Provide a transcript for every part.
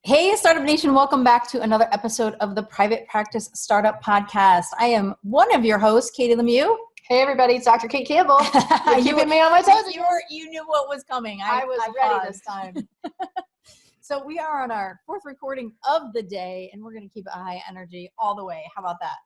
Hey, Startup Nation, welcome back to another episode of the Private Practice Startup Podcast. I am one of your hosts, Katie Lemieux. Hey, everybody, it's Dr. Kate Campbell. You're keeping me on my toes. You knew what was coming. I was ready this time. So we are on our fourth recording of the day, and we're going to keep a high energy all the way. How about that?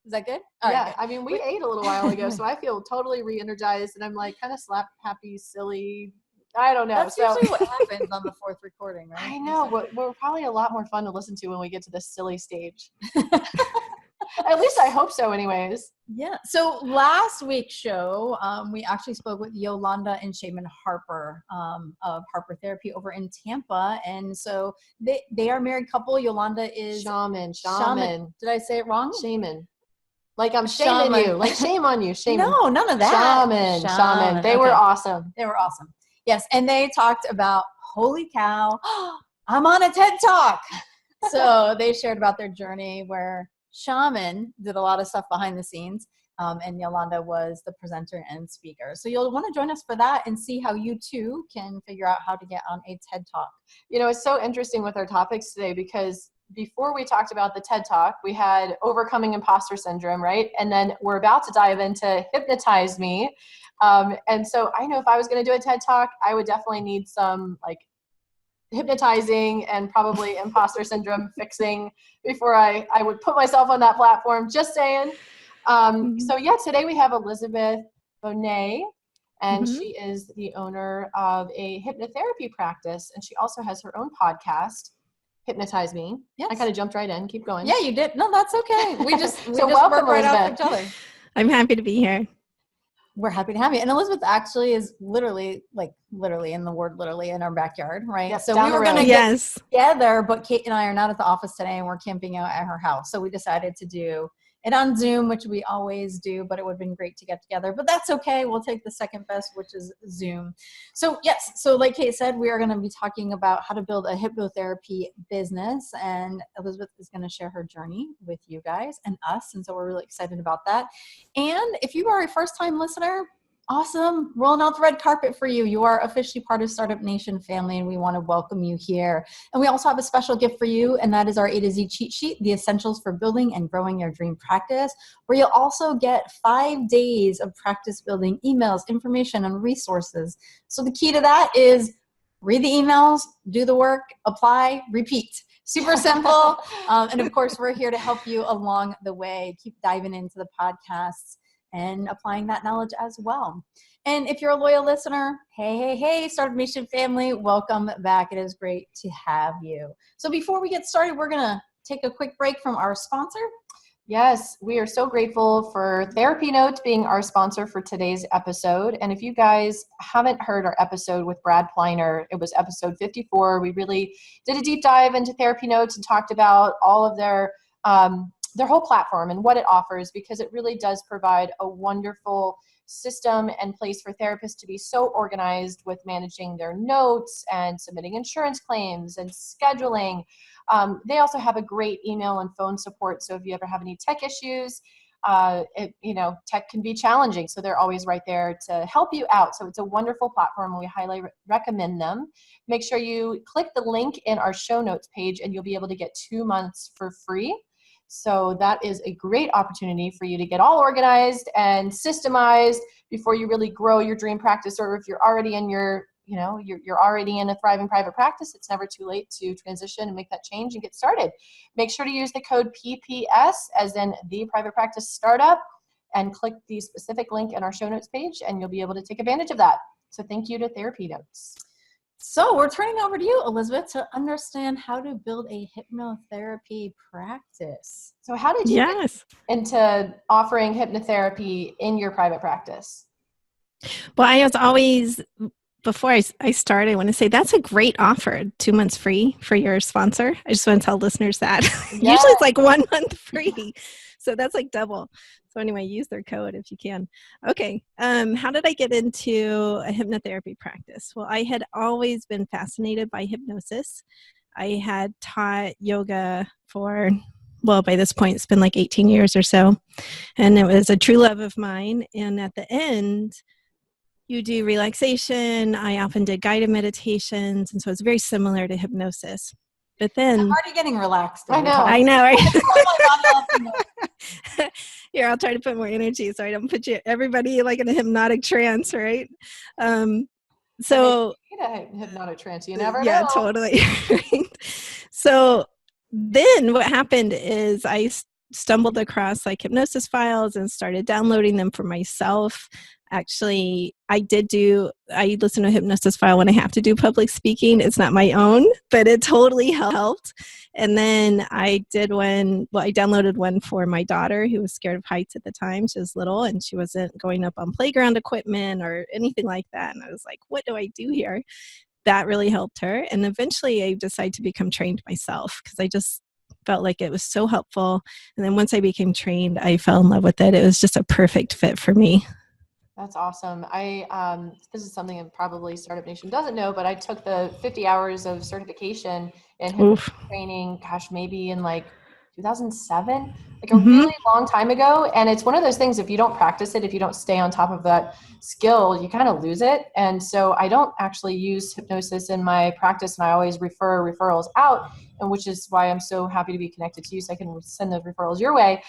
Is that good? All right, good. I mean, we ate a little while ago, so I feel totally re-energized, and I'm like kind of slap happy, silly. I don't know. That's usually what happens on the fourth recording, right? I know, but we're probably a lot more fun to listen to when we get to this silly stage. At least I hope so anyways. Yeah. So last week's show, we actually spoke with Yolanda and Shaman Harper of Harper Therapy over in Tampa. And so they are a married couple. Yolanda is Shaman. Did I say it wrong? Shaman. Like I'm shaming you. Like shame on you. Shaman. No, none of that. Shaman. They were awesome. They were awesome. Yes. And they talked about, holy cow, I'm on a TED Talk. So they shared about their journey where Shaman did a lot of stuff behind the scenes, and Yolanda was the presenter and speaker. So you'll want to join us for that and see how you too can figure out how to get on a TED Talk. You know, it's so interesting with our topics today because before we talked about the TED Talk, we had overcoming imposter syndrome, right? And then we're about to dive into Hypnotize Me. And so I know if I was going to do a TED Talk, I would definitely need some like hypnotizing and probably imposter syndrome fixing before I would put myself on that platform. Just saying. So yeah, today we have Elizabeth Bonet, and she is the owner of a hypnotherapy practice, and she also has her own podcast, Hypnotize Me. Yes. I kind of jumped right in. Keep going. Yeah, you did. No, that's okay. We just welcome, right Elizabeth. off each other. I'm happy to be here. We're happy to have you. And Elizabeth actually is literally in the word literally in our backyard, right? Yep, so we were going to get together, but Kate and I are not at the office today and we're camping out at her house. So we decided to do it on Zoom, which we always do, but it would have been great to get together. But that's okay. We'll take the second best, which is Zoom. So yes, so like Kate said, we are going to be talking about how to build a hypnotherapy business. And Elizabeth is going to share her journey with you guys and us. And so we're really excited about that. And if you are a first-time listener, awesome. Rolling out the red carpet for you. You are officially part of Startup Nation family, and we want to welcome you here. And we also have a special gift for you, and that is our A to Z cheat sheet, the essentials for building and growing your dream practice, where you'll also get 5 days of practice building emails, information, and resources. So the key to that is read the emails, do the work, apply, repeat. Super simple. And of course, we're here to help you along the way. Keep diving into the podcasts and applying that knowledge as well. And if you're a loyal listener, hey, Startup Nation family, welcome back. It is great to have you. So before we get started, we're going to take a quick break from our sponsor. Yes, we are so grateful for Therapy Note being our sponsor for today's episode. And if you guys haven't heard our episode with Brad Pliner, it was episode 54. We really did a deep dive into Therapy Notes and talked about all of their whole platform and what it offers, because it really does provide a wonderful system and place for therapists to be so organized with managing their notes and submitting insurance claims and scheduling. They also have a great email and phone support. So if you ever have any tech issues, tech can be challenging. So they're always right there to help you out. So it's a wonderful platform, and we highly recommend them. Make sure you click the link in our show notes page and you'll be able to get 2 months for free. So that is a great opportunity for you to get all organized and systemized before you really grow your dream practice. Or if you're already in you're already in a thriving private practice, it's never too late to transition and make that change and get started. Make sure to use the code PPS, as in the Private Practice Startup, and click the specific link in our show notes page, and you'll be able to take advantage of that. So thank you to Therapy Notes. So we're turning over to you, Elizabeth, to understand how to build a hypnotherapy practice. So how did you get into offering hypnotherapy in your private practice? Well, I was always, before I started, I want to say that's a great offer, 2 months free for your sponsor. I just want to tell listeners that. Usually it's like 1 month free. So that's like double. So anyway, use their code if you can. Okay. How did I get into a hypnotherapy practice? Well, I had always been fascinated by hypnosis. I had taught yoga for, well, by this point, it's been like 18 years or so. And it was a true love of mine. And at the end, you do relaxation. I often did guided meditations. And so it's very similar to hypnosis. But then I'm already getting relaxed. I know. I know, right? Oh my God, Here, I'll try to put more energy so I don't put everybody like in a hypnotic trance, right? So Maybe a hypnotic trance. You never yeah, know. totally. Right? So then what happened is I stumbled across like hypnosis files and started downloading them for myself. Actually, I listen to a hypnosis file when I have to do public speaking. It's not my own, but it totally helped. And then I downloaded one for my daughter who was scared of heights at the time. She was little and she wasn't going up on playground equipment or anything like that. And I was like, what do I do here? That really helped her. And eventually I decided to become trained myself because I just felt like it was so helpful. And then once I became trained, I fell in love with it. It was just a perfect fit for me. That's awesome. This is something that probably Startup Nation doesn't know, but I took the 50 hours of certification in hypnosis training, maybe in like 2007, like a really long time ago. And it's one of those things, if you don't practice it, if you don't stay on top of that skill, you kind of lose it. And so I don't actually use hypnosis in my practice, and I always refer referrals out, and which is why I'm so happy to be connected to you, so I can send those referrals your way.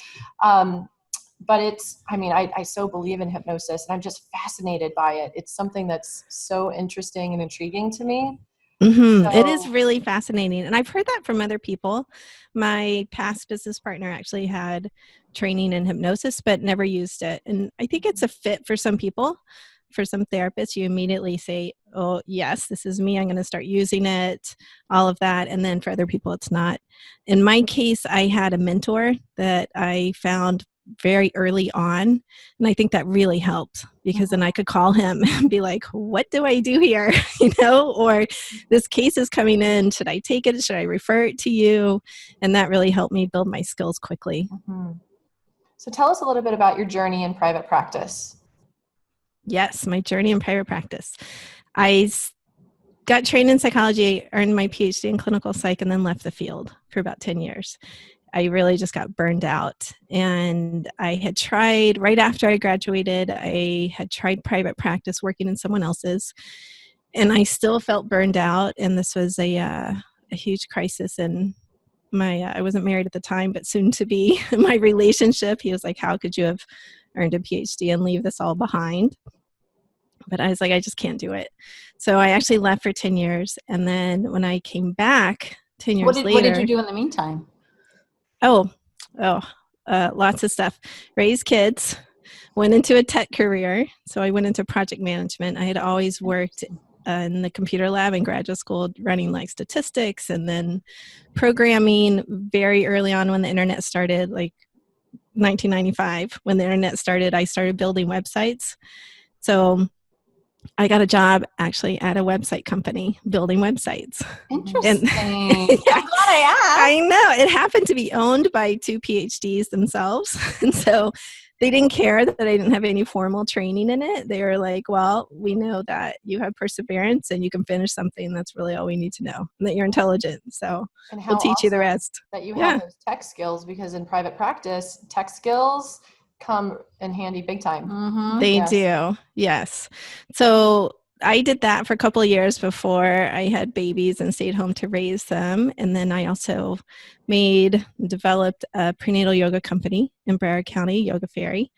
But I so believe in hypnosis, and I'm just fascinated by it. It's something that's so interesting and intriguing to me. So, it is really fascinating. And I've heard that from other people. My past business partner actually had training in hypnosis, but never used it. And I think it's a fit for some people. For some therapists, you immediately say, oh, yes, this is me. I'm going to start using it, all of that. And then for other people, it's not. In my case, I had a mentor that I found very early on. And I think that really helped because then I could call him and be like, what do I do here? Or this case is coming in. Should I take it? Should I refer it to you? And that really helped me build my skills quickly. So tell us a little bit about your journey in private practice. Yes, my journey in private practice. I got trained in psychology, earned my PhD in clinical psych, and then left the field for about 10 years. I really just got burned out. And I had tried, right after I graduated, I had tried private practice working in someone else's. And I still felt burned out. And this was a huge crisis in I wasn't married at the time, but soon to be, my relationship. He was like, how could you have earned a PhD and leave this all behind? But I was like, I just can't do it. So I actually left for 10 years. And then when I came back 10 years later. What did you do in the meantime? Lots of stuff. Raised kids, went into a tech career. So I went into project management. I had always worked in the computer lab in graduate school, running like statistics and then programming very early on when the internet started, like 1995. When the internet started, I started building websites. So I got a job actually at a website company building websites. Interesting. Yeah, I'm glad I asked. I know. It happened to be owned by 2 PhDs themselves. And so they didn't care that I didn't have any formal training in it. They were like, well, we know that you have perseverance and you can finish something. That's really all we need to know. And that you're intelligent. So we'll teach you the rest. That you have those tech skills, because in private practice, tech skills come in handy big time. They do. Yes. So I did that for a couple of years before I had babies and stayed home to raise them. And then I also developed a prenatal yoga company in Broward County, Yoga Fairy,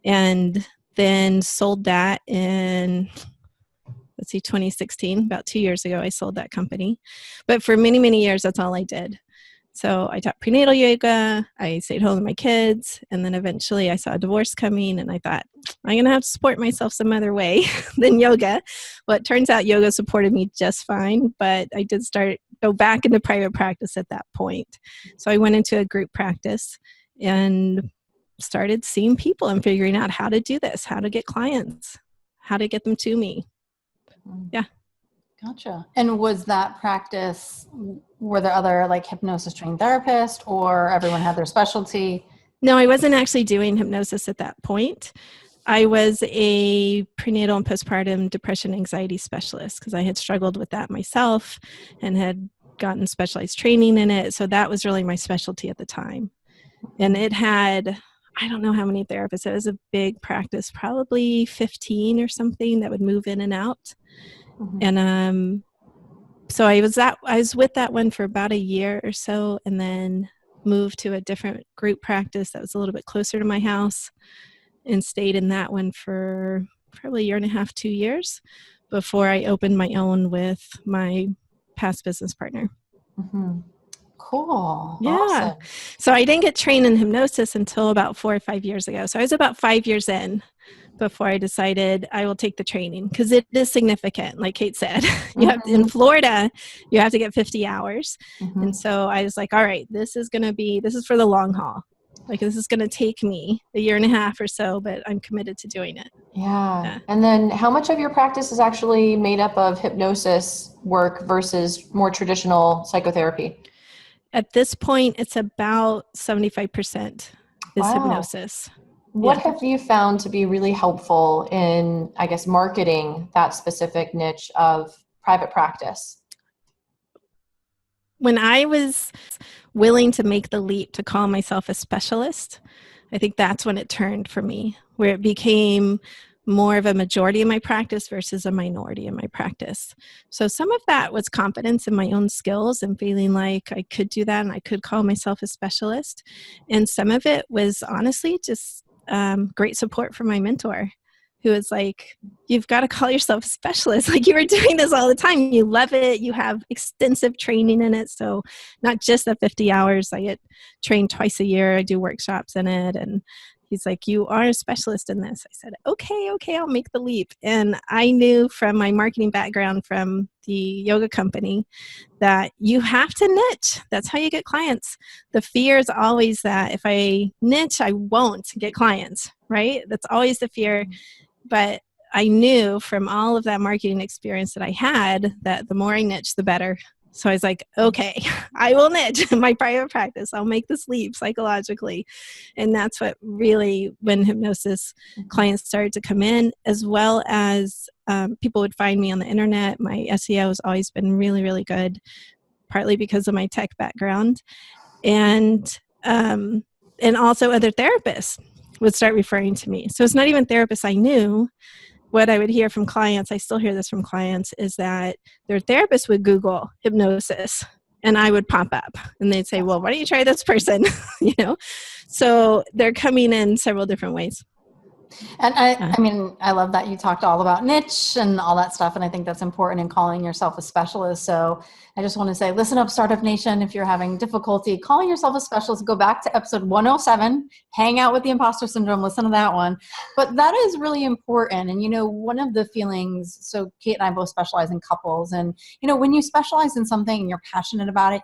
and then sold that in 2016, about 2 years ago. I sold that company. But for many, many years, that's all I did. So I taught prenatal yoga, I stayed home with my kids, and then eventually I saw a divorce coming and I thought, I'm going to have to support myself some other way than yoga. Well, it turns out yoga supported me just fine, but I did go back into private practice at that point. So I went into a group practice and started seeing people and figuring out how to do this, how to get clients, how to get them to me. Yeah. Gotcha. And was that practice, were there other like hypnosis trained therapists, or everyone had their specialty? No, I wasn't actually doing hypnosis at that point. I was a prenatal and postpartum depression anxiety specialist because I had struggled with that myself and had gotten specialized training in it. So that was really my specialty at the time. And it had, I don't know how many therapists. It was a big practice, probably 15 or something that would move in and out. And So I was with that one for about a year or so, and then moved to a different group practice that was a little bit closer to my house, and stayed in that one for probably a year and a half, 2 years, before I opened my own with my past business partner. Mm-hmm. Cool. Yeah. Awesome. So I didn't get trained in hypnosis until about 4 or 5 years ago. So I was about 5 years in before I decided I will take the training, because it is significant. Like Kate said, in Florida, you have to get 50 hours. Mm-hmm. And so I was like, all right, this is for the long haul. Like, this is going to take me a year and a half or so, but I'm committed to doing it. Yeah. And then how much of your practice is actually made up of hypnosis work versus more traditional psychotherapy? At this point, it's about 75% is hypnosis. What have you found to be really helpful in, I guess, marketing that specific niche of private practice? When I was willing to make the leap to call myself a specialist, I think that's when it turned for me, where it became more of a majority in my practice versus a minority in my practice. So some of that was confidence in my own skills and feeling like I could do that and I could call myself a specialist. And some of it was honestly just great support from my mentor, who was like, you've got to call yourself a specialist. Like, you were doing this all the time. You love it. You have extensive training in it. So not just the 50 hours. I get trained twice a year. I do workshops in it. And he's like, you are a specialist in this. I said, okay, I'll make the leap. And I knew from my marketing background from the yoga company that you have to niche. That's how you get clients. The fear is always that if I niche, I won't get clients, right? That's always the fear. But I knew from all of that marketing experience that I had that the more I niche, the better. So I was like, okay, I will niche in my private practice. I'll make this leap psychologically. And that's what really, when hypnosis clients started to come in, as well as people would find me on the internet. My SEO has always been really, really good, partly because of my tech background. And also other therapists would start referring to me. So it's not even therapists I knew. What I would hear from clients, I still hear this from clients, is that their therapist would Google hypnosis and I would pop up and they'd say, well, why don't you try this person? So they're coming in several different ways. And I mean, I love that you talked all about niche and all that stuff. And I think that's important in calling yourself a specialist. So I just want to say, listen up, Startup Nation. If you're having difficulty calling yourself a specialist, go back to episode 107, hang out with the imposter syndrome, listen to that one. But that is really important. And, one of the feelings, so Kate and I both specialize in couples. And, when you specialize in something and you're passionate about it,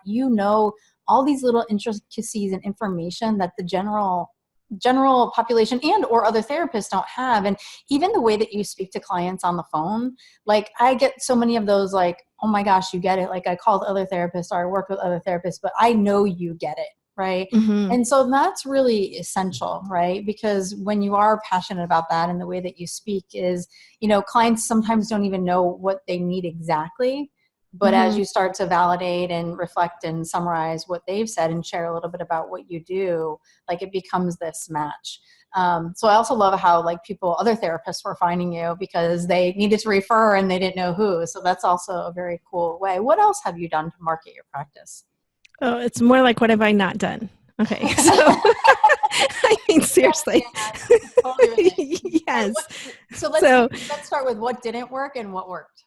all these little intricacies and information that the general population and or other therapists don't have. And even the way that you speak to clients on the phone, like I get so many of those, like, oh my gosh, you get it. Like, I called other therapists or I work with other therapists, but I know you get it. Right. Mm-hmm. And so that's really essential, right? Because when you are passionate about that and the way that you speak is, clients sometimes don't even know what they need exactly. But as you start to validate and reflect and summarize what they've said and share a little bit about what you do, like, it becomes this match. So I also love how other therapists were finding you because they needed to refer and they didn't know who. So that's also a very cool way. What else have you done to market your practice? Oh, it's more like, what have I not done? Okay. So I mean, seriously. Yes. So let's start with what didn't work and what worked.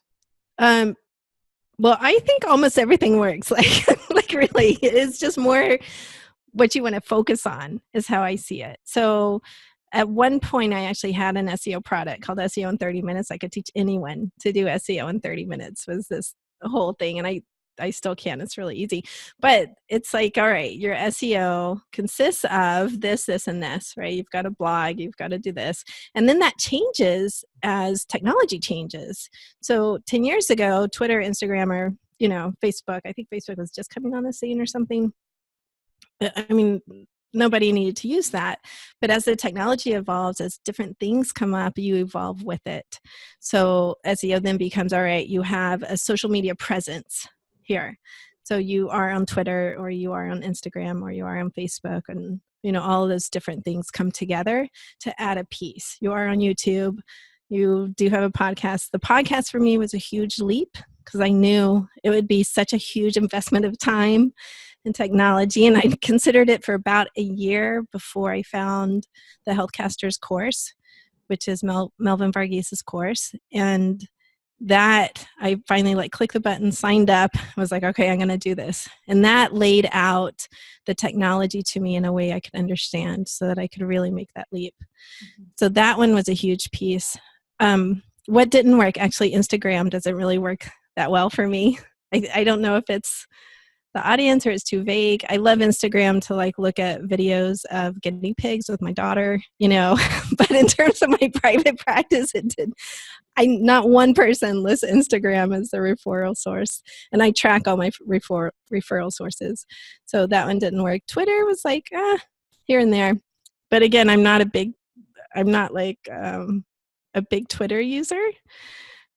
Well, I think almost everything works. Like really, it's just more what you want to focus on is how I see it. So at one point, I actually had an SEO product called SEO in 30 minutes. I could teach anyone to do SEO in 30 minutes was this whole thing. And I still can. It's really easy. But it's like, all right, your SEO consists of this, and this, right? You've got a blog, you've got to do this. And then that changes as technology changes. So 10 years ago, Twitter, Instagram, or, Facebook, I think Facebook was just coming on the scene or something. I mean, nobody needed to use that. But as the technology evolves, as different things come up, you evolve with it. So SEO then becomes, all right, you have a social media presence here. So you are on Twitter or you are on Instagram or you are on Facebook, and all of those different things come together to add a piece. You are on YouTube, You do have a podcast. The podcast for me was a huge leap because I knew it would be such a huge investment of time and technology. And I considered it for about a year before I found the Healthcasters course, which is Melvin Varghese course. And that I finally like clicked the button, signed up, was like, okay, I'm going to do this. And that laid out the technology to me in a way I could understand so that I could really make that leap. So that one was a huge piece. What didn't work, actually, Instagram doesn't really work that well for me. I don't know if it's the audience or it's too vague. I love Instagram to like look at videos of guinea pigs with my daughter, but in terms of my private practice, not one person lists Instagram as the referral source, and I track all my referral sources. So that one didn't work. Twitter was like, here and there. But again, I'm not like a big Twitter user.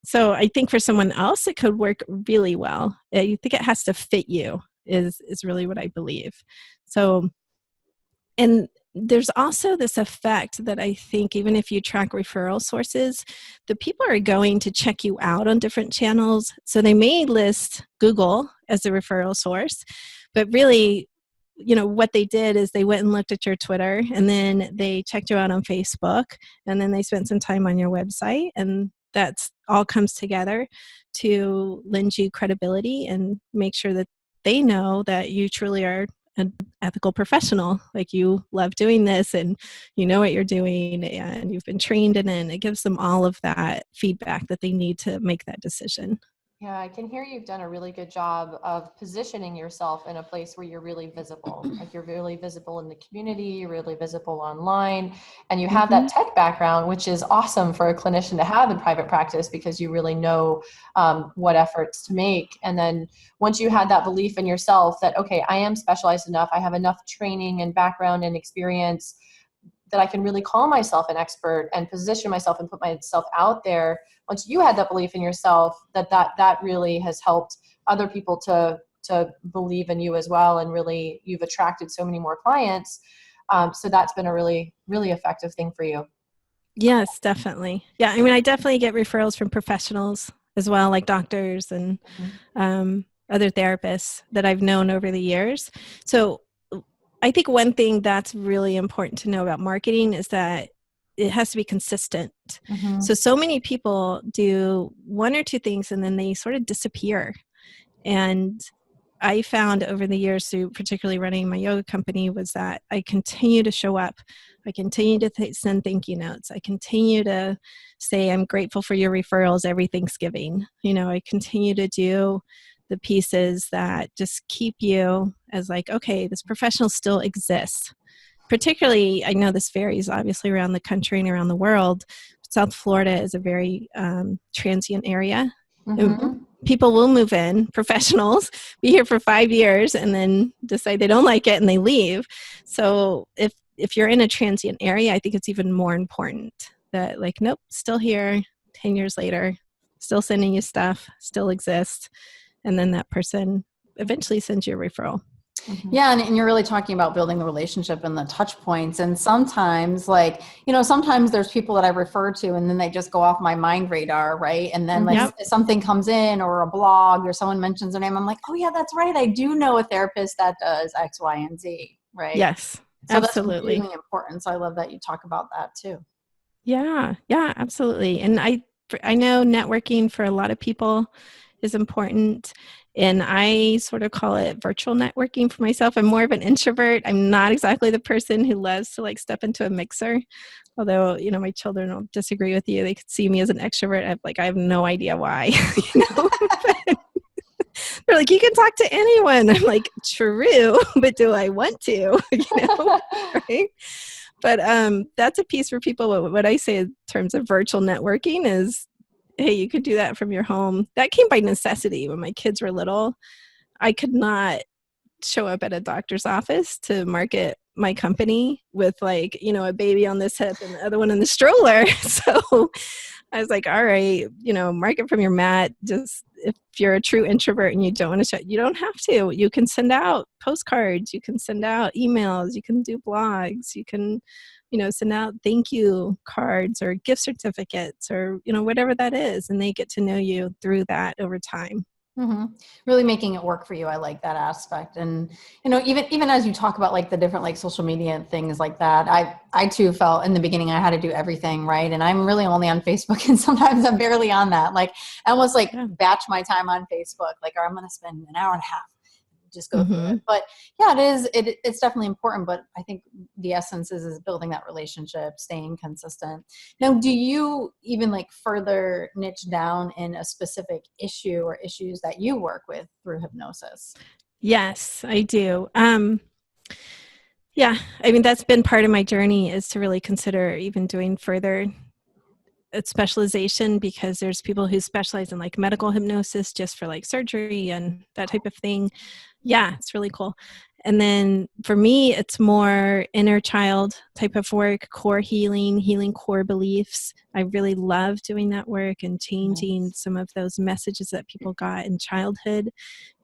So I think for someone else, it could work really well. I think it has to fit you is really what I believe. So, and there's also this effect that I think even if you track referral sources, the people are going to check you out on different channels. So they may list Google as a referral source, but really, what they did is they went and looked at your Twitter, and then they checked you out on Facebook, and then they spent some time on your website, and that's all comes together to lend you credibility and make sure that they know that you truly are an ethical professional. Like you love doing this and you know what you're doing and you've been trained in it. And it gives them all of that feedback that they need to make that decision. Yeah, I can hear you've done a really good job of positioning yourself in a place where you're really visible. Like you're really visible in the community, you're really visible online, and you have that tech background, which is awesome for a clinician to have in private practice because you really know what efforts to make. And then once you had that belief in yourself that, okay, I am specialized enough, I have enough training and background and experience that I can really call myself an expert and position myself and put myself out there. Once you had that belief in yourself, that really has helped other people to believe in you as well. And really, you've attracted so many more clients. So that's been a really, really effective thing for you. Yes, definitely. Yeah. I mean, I definitely get referrals from professionals as well, like doctors and other therapists that I've known over the years. So I think one thing that's really important to know about marketing is that it has to be consistent. So many people do one or two things and then they sort of disappear. And I found over the years, through particularly running my yoga company, was that I continue to show up. I continue to send thank you notes. I continue to say, I'm grateful for your referrals every Thanksgiving. I continue to do the pieces that just keep you as like, okay, this professional still exists. Particularly, I know this varies obviously around the country and around the world. South Florida is a very transient area. People will move in, professionals, be here for 5 years and then decide they don't like it and they leave. So if you're in a transient area, I think it's even more important that like, nope, still here 10 years later, still sending you stuff, still exists. And then that person eventually sends you a referral. Yeah. And you're really talking about building the relationship and the touch points. And sometimes sometimes there's people that I refer to and then they just go off my mind radar. Right. And then if something comes in or a blog or someone mentions their name, I'm like, oh yeah, that's right. I do know a therapist that does X, Y, and Z. Right. Yes, so absolutely. That's really important. So I love that you talk about that too. Yeah, absolutely. And I know networking for a lot of people is important. And I sort of call it virtual networking for myself. I'm more of an introvert. I'm not exactly the person who loves to like step into a mixer. Although, my children will disagree with you. They could see me as an extrovert. I have no idea why. They're like, you can talk to anyone. I'm like, true, but do I want to? Right? But that's a piece for people. What I say in terms of virtual networking is, hey, you could do that from your home. That came by necessity. When my kids were little, I could not show up at a doctor's office to market my company with a baby on this hip and the other one in the stroller. So I was like, all right, market from your mat. Just if you're a true introvert and you don't want to show, you don't have to. You can send out postcards. You can send out emails. You can do blogs. You can send out thank you cards or gift certificates or, whatever that is. And they get to know you through that over time. Mm-hmm. Really making it work for you. I like that aspect. And, even as you talk about like the different like social media and things like that, I too felt in the beginning I had to do everything right. And I'm really only on Facebook, and sometimes I'm barely on that. Like I almost like batch my time on Facebook, like, or I'm going to spend an hour and a half, just go through it. But yeah, it's definitely important. But I think the essence is building that relationship, staying consistent. Now, do you even like further niche down in a specific issue or issues that you work with through hypnosis? Yes, I do. Yeah, I mean, that's been part of my journey, is to really consider even doing further specialization, because there's people who specialize in like medical hypnosis just for like surgery and that type of thing. Yeah, it's really cool. And then for me, it's more inner child type of work, core healing core beliefs. I really love doing that work and changing some of those messages that people got in childhood.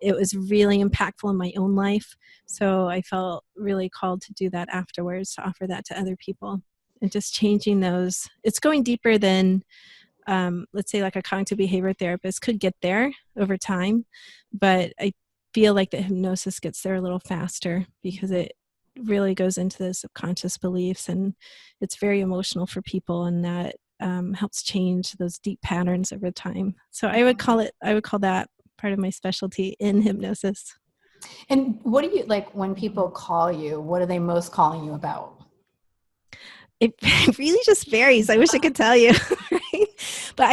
It was really impactful in my own life. So I felt really called to do that afterwards, to offer that to other people. And just changing those. It's going deeper than, let's say, like a cognitive behavior therapist could get there over time. But I feel like that hypnosis gets there a little faster, because it really goes into the subconscious beliefs, and it's very emotional for people, and that helps change those deep patterns over time. So I would call that part of my specialty in hypnosis. And what do you like when people call you? What are they most calling you about? It really just varies. I wish I could tell you. Right? But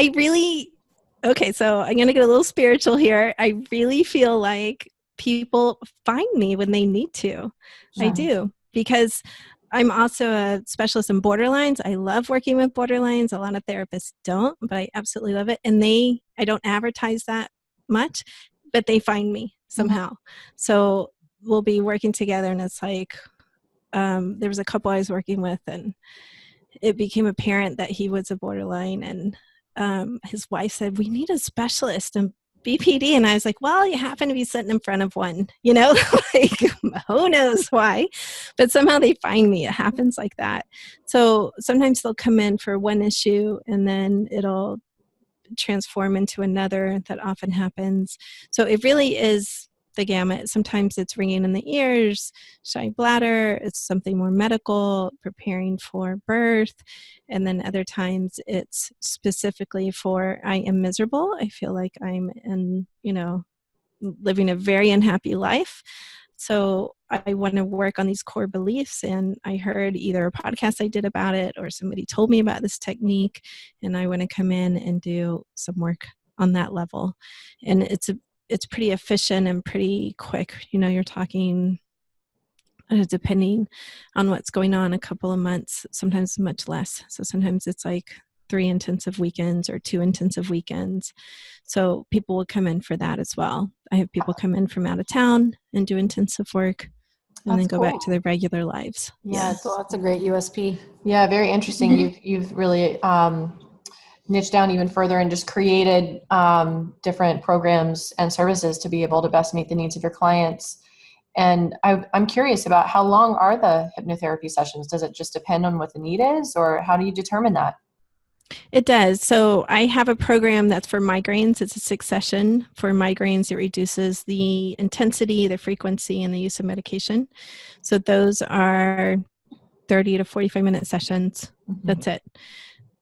okay, so I'm going to get a little spiritual here. I really feel like people find me when they need to. I do, because I'm also a specialist in borderlines. I love working with borderlines. A lot of therapists don't, but I absolutely love it. And I don't advertise that much, but they find me somehow. So we'll be working together, and it's like, there was a couple I was working with, and it became apparent that he was a borderline, and his wife said, we need a specialist in BPD. And I was like, well, you happen to be sitting in front of one, like, who knows why, but somehow they find me. It happens like that. So sometimes they'll come in for one issue, and then it'll transform into another. That often happens. So it really is the gamut. Sometimes it's ringing in the ears, shy bladder, it's something more medical, preparing for birth. And then other times it's specifically for, I am miserable. I feel like I'm living a very unhappy life. So I want to work on these core beliefs. And I heard either a podcast I did about it, or somebody told me about this technique, and I want to come in and do some work on that level. And it's pretty efficient and pretty quick. You're talking, depending on what's going on, a couple of months, sometimes much less. So sometimes it's like 3 intensive weekends or 2 intensive weekends. So people will come in for that as well. I have people come in from out of town and do intensive work, and then go back to their regular lives. Yeah, so that's a great USP. Yeah, very interesting. You've really niched down even further and just created different programs and services to be able to best meet the needs of your clients. And I'm curious about, how long are the hypnotherapy sessions? Does it just depend on what the need is, or how do you determine that? It does. So I have a program that's for migraines. It's a 6-session for migraines. It reduces the intensity, the frequency, and the use of medication. So those are 30 to 45-minute sessions. That's it.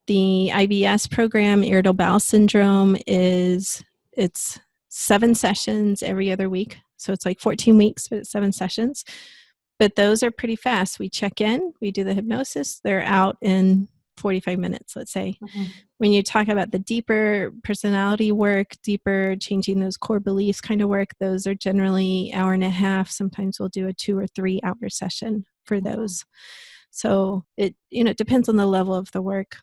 The IBS program, irritable bowel syndrome, it's 7 sessions every other week. So it's like 14 weeks, but it's 7 sessions. But those are pretty fast. We check in, we do the hypnosis, they're out in 45 minutes, let's say. When you talk about the deeper personality work, deeper changing those core beliefs kind of work, those are generally 1.5 hours. Sometimes we'll do a 2 or 3 hour session for those. So it depends on the level of the work.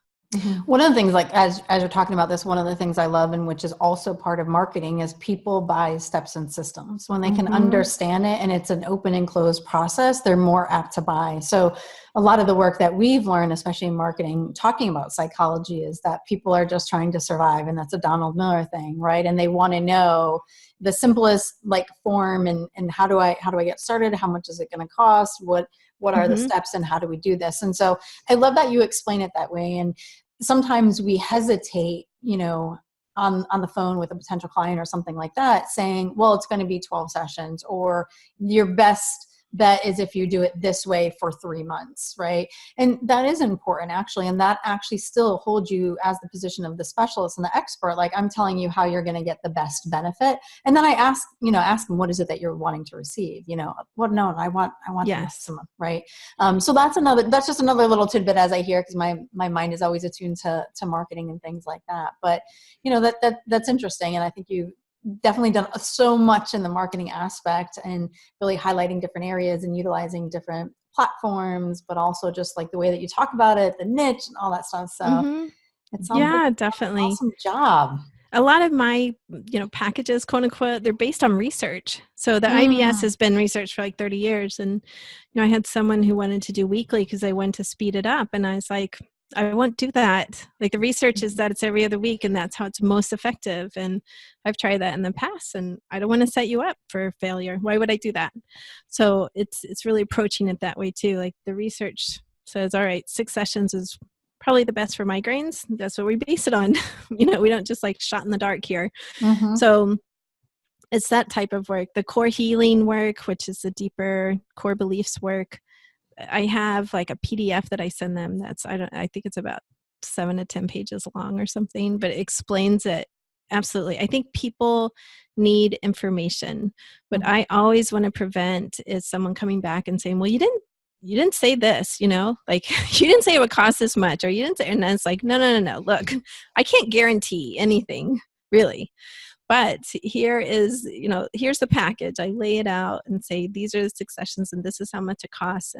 One of the things, like as you're talking about this, one of the things I love, and which is also part of marketing, is people buy steps and systems. When they can understand it and it's an open and closed process, they're more apt to buy. So a lot of the work that we've learned, especially in marketing, talking about psychology, is that people are just trying to survive. And that's a Donald Miller thing, right? And they want to know the simplest like form and how do I get started? How much is it going to cost? What are the steps and how do we do this? And so I love that you explain it that way. And sometimes we hesitate, on the phone with a potential client or something like that, saying, well, it's going to be 12 sessions, or your best bet is if you do it this way for 3 months, right? And that is important, actually. And that actually still holds you as the position of the specialist and the expert. Like, I'm telling you how you're going to get the best benefit. And then I ask them, what is it that you're wanting to receive? I want the maximum, right? So that's just another little tidbit as I hear, because my mind is always attuned to marketing and things like that. But, that's interesting. And I think you definitely done so much in the marketing aspect and really highlighting different areas and utilizing different platforms, but also just like the way that you talk about it, the niche and all that stuff. So it sounds like definitely. an awesome job. A lot of my, packages, quote unquote, they're based on research. So the IBS has been researched for like 30 years. And, I had someone who wanted to do weekly because they wanted to speed it up. And I was like, I won't do that. Like, the research is that it's every other week and that's how it's most effective. And I've tried that in the past and I don't want to set you up for failure. Why would I do that? So it's really approaching it that way too. Like, the research says, all right, 6 sessions is probably the best for migraines. That's what we base it on. We don't just like shot in the dark here. So it's that type of work. The core healing work, which is the deeper core beliefs work. I have like a PDF that I send them. I think it's about 7 to 10 pages long or something, but it explains it. Absolutely. I think people need information. What I always want to prevent is someone coming back and saying, well, you didn't say this, like you didn't say it would cost this much, or you didn't say, and then it's like, no. Look, I can't guarantee anything really. But here's the package. I lay it out and say, these are the 6 sessions and this is how much it costs.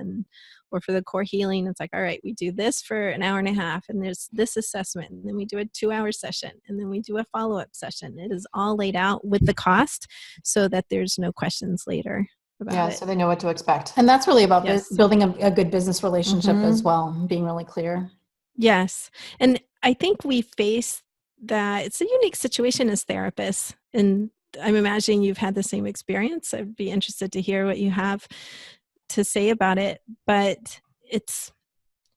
Or for the core healing, it's like, all right, we do this for an hour and a half and there's this assessment. And then we do a 2-hour session and then we do a follow-up session. It is all laid out with the cost so that there's no questions later about it. So they know what to expect. And that's really about building a good business relationship as well, being really clear. Yes. And I think we face that it's a unique situation as therapists. And I'm imagining you've had the same experience. I'd be interested to hear what you have to say about it. But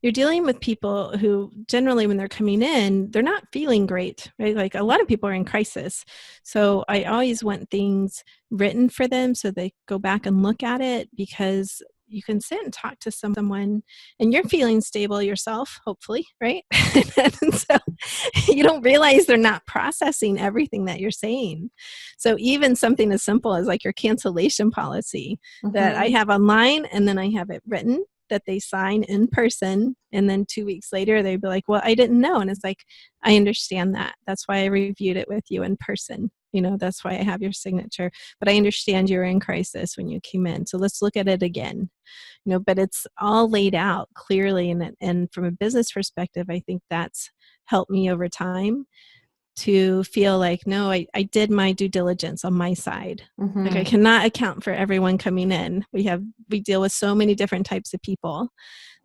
you're dealing with people who generally when they're coming in, they're not feeling great, right? Like, a lot of people are in crisis. So I always want things written for them so they go back and look at it, because you can sit and talk to someone and you're feeling stable yourself, hopefully, right? And so you don't realize they're not processing everything that you're saying. So even something as simple as like your cancellation policy that I have online, and then I have it written that they sign in person, and then 2 weeks later they'd be like, well, I didn't know. And it's like, I understand that. That's why I reviewed it with you in person. That's why I have your signature. But I understand you were in crisis when you came in. So let's look at it again. But it's all laid out clearly. And from a business perspective, I think that's helped me over time to feel like, no, I did my due diligence on my side. Like, I cannot account for everyone coming in. We deal with so many different types of people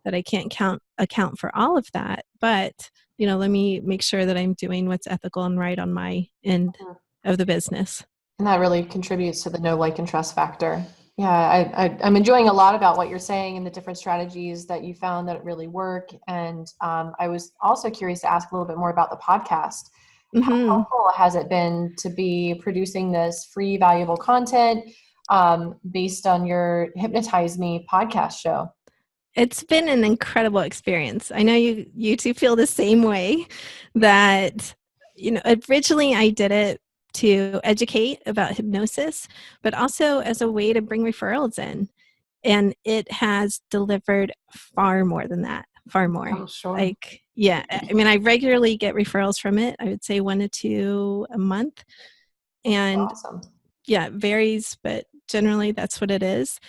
that I can't account for all of that. But, let me make sure that I'm doing what's ethical and right on my end of the business. And that really contributes to the know, like, and trust factor. Yeah, I'm enjoying a lot about what you're saying and the different strategies that you found that really work. And I was also curious to ask a little bit more about the podcast. How helpful has it been to be producing this free, valuable content based on your Hypnotize Me podcast show? It's been an incredible experience. I know you two feel the same way, that, originally I did it to educate about hypnosis, but also as a way to bring referrals in. And it has delivered far more than that, far more. I'm sure. Like, yeah, I mean, I regularly get referrals from it. I would say 1 to 2 a month. And awesome. Yeah, it varies, but generally that's what it is.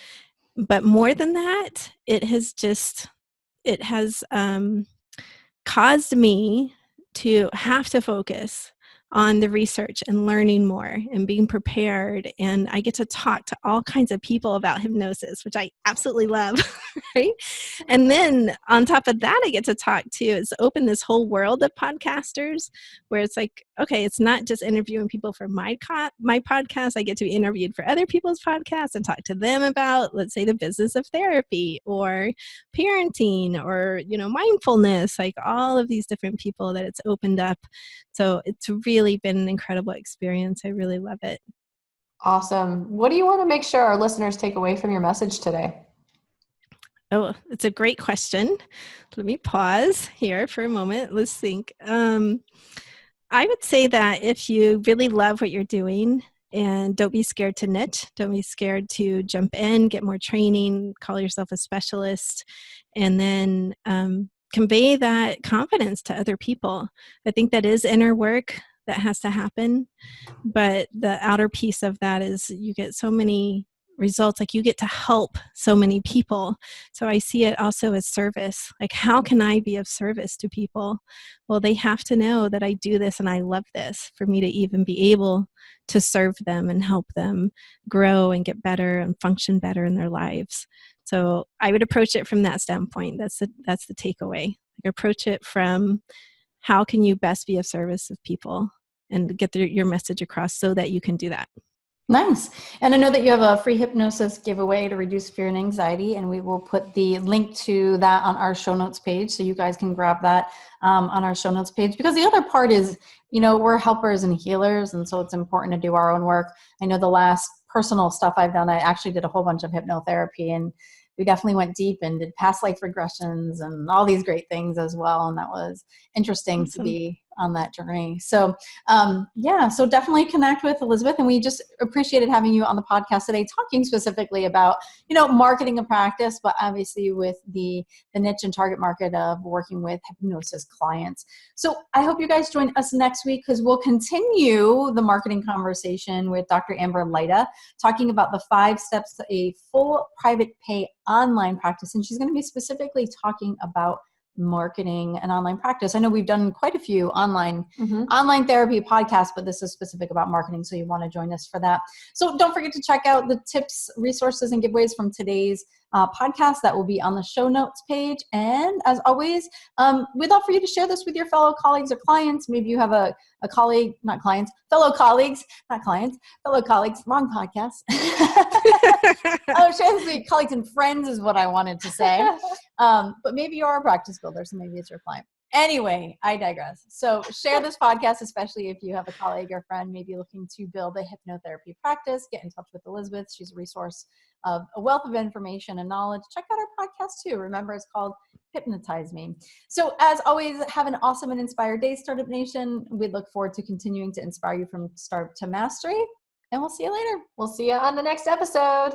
But more than that, it has caused me to have to focus on the research and learning more and being prepared. And I get to talk to all kinds of people about hypnosis, which I absolutely love, right? And then on top of that, I get to talk to, it's opened this whole world of podcasters where it's like, okay, it's not just interviewing people for my podcast. I get to be interviewed for other people's podcasts and talk to them about, let's say, the business of therapy or parenting or, mindfulness, like all of these different people that it's opened up. So it's really been an incredible experience. I really love it. Awesome. What do you want to make sure our listeners take away from your message today? Oh, it's a great question. Let me pause here for a moment. Let's think. I would say that if you really love what you're doing, and don't be scared to niche, don't be scared to jump in, get more training, call yourself a specialist, and then convey that confidence to other people. I think that is inner work that has to happen, but the outer piece of that is you get so many results, like you get to help so many people. So I see it also as service. Like, how can I be of service to people? Well, they have to know that I do this and I love this for me to even be able to serve them and help them grow and get better and function better in their lives. So I would approach it from that standpoint. That's the takeaway. Like, approach it from how can you best be of service of people and get your message across so that you can do that. Nice. And I know that you have a free hypnosis giveaway to reduce fear and anxiety, and we will put the link to that on our show notes page, so you guys can grab that on our show notes page. Because the other part is, we're helpers and healers, and so it's important to do our own work. I know the last personal stuff I've done, I actually did a whole bunch of hypnotherapy, and we definitely went deep and did past life regressions and all these great things as well. And that was interesting to be on that journey. So so definitely connect with Elizabeth. And we just appreciated having you on the podcast today, talking specifically about, marketing a practice, but obviously with the niche and target market of working with hypnosis clients. So I hope you guys join us next week, because we'll continue the marketing conversation with Dr. Amber Lyda, talking about the 5 steps to a full private pay online practice. And she's going to be specifically talking about marketing and online practice. I know we've done quite a few online therapy podcasts, but this is specific about marketing, so you want to join us for that. So don't forget to check out the tips, resources, and giveaways from today's podcast. That will be on the show notes page. And as always, we'd love for you to share this with your fellow colleagues or clients. Maybe you have a colleague, not clients, fellow colleagues, not clients, fellow colleagues, wrong podcast. Share this with colleagues and friends is what I wanted to say. But maybe you are a practice builder, so maybe it's your client. Anyway, I digress. So share this podcast, especially if you have a colleague or friend maybe looking to build a hypnotherapy practice. Get in touch with Elizabeth. She's a resource of a wealth of information and knowledge. Check out our podcast too. Remember, it's called Hypnotize Me. So as always, have an awesome and inspired day, Startup Nation. We look forward to continuing to inspire you from start to mastery. And we'll see you later. We'll see you on the next episode.